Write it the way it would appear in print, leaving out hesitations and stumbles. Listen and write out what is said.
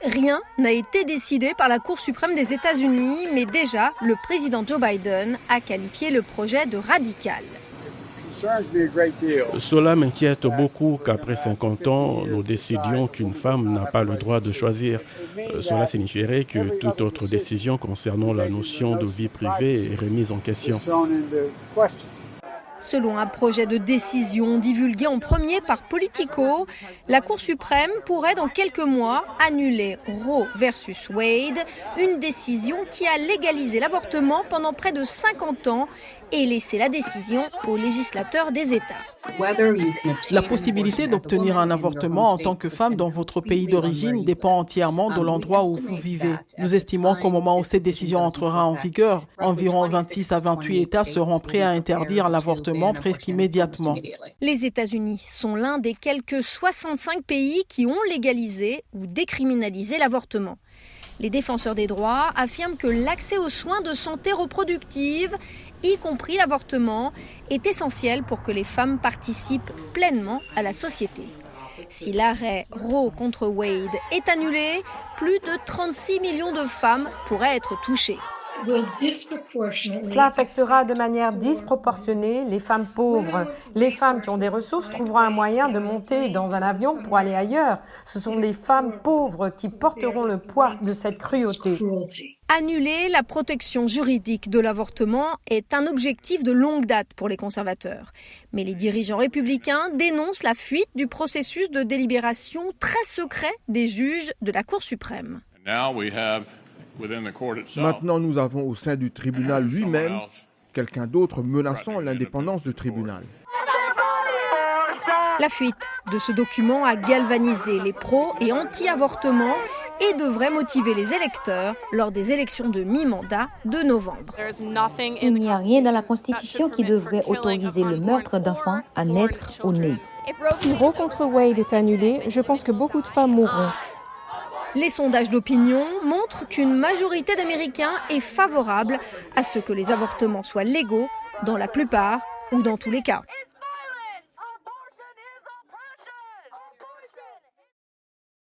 Rien n'a été décidé par la Cour suprême des États-Unis, mais déjà, le président Joe Biden a qualifié le projet de radical. Cela m'inquiète beaucoup qu'après 50 ans, nous décidions qu'une femme n'a pas le droit de choisir. Cela signifierait que toute autre décision concernant la notion de vie privée est remise en question. Selon un projet de décision divulgué en premier par Politico, la Cour suprême pourrait dans quelques mois annuler Roe versus Wade, une décision qui a légalisé l'avortement pendant près de 50 ans et laissé la décision aux législateurs des États. La possibilité d'obtenir un avortement en tant que femme dans votre pays d'origine dépend entièrement de l'endroit où vous vivez. Nous estimons qu'au moment où cette décision entrera en vigueur, environ 26 à 28 États seront prêts à interdire l'avortement presque immédiatement. Les États-Unis sont l'un des quelques 65 pays qui ont légalisé ou décriminalisé l'avortement. Les défenseurs des droits affirment que l'accès aux soins de santé reproductive, y compris l'avortement, est essentiel pour que les femmes participent pleinement à la société. Si l'arrêt Roe contre Wade est annulé, plus de 36 millions de femmes pourraient être touchées. Cela affectera de manière disproportionnée les femmes pauvres. Les femmes qui ont des ressources trouveront un moyen de monter dans un avion pour aller ailleurs. Ce sont les femmes pauvres qui porteront le poids de cette cruauté. Annuler la protection juridique de l'avortement est un objectif de longue date pour les conservateurs. Mais les dirigeants républicains dénoncent la fuite du processus de délibération très secret des juges de la Cour suprême. Maintenant, nous avons au sein du tribunal lui-même quelqu'un d'autre menaçant l'indépendance du tribunal. La fuite de ce document a galvanisé les pro- et anti-avortement et devrait motiver les électeurs lors des élections de mi-mandat de novembre. Il n'y a rien dans la Constitution qui devrait autoriser le meurtre d'enfants à naître au nez. Si Roe contre Wade est annulé, je pense que beaucoup de femmes mourront. Les sondages d'opinion montrent qu'une majorité d'Américains est favorable à ce que les avortements soient légaux dans la plupart ou dans tous les cas.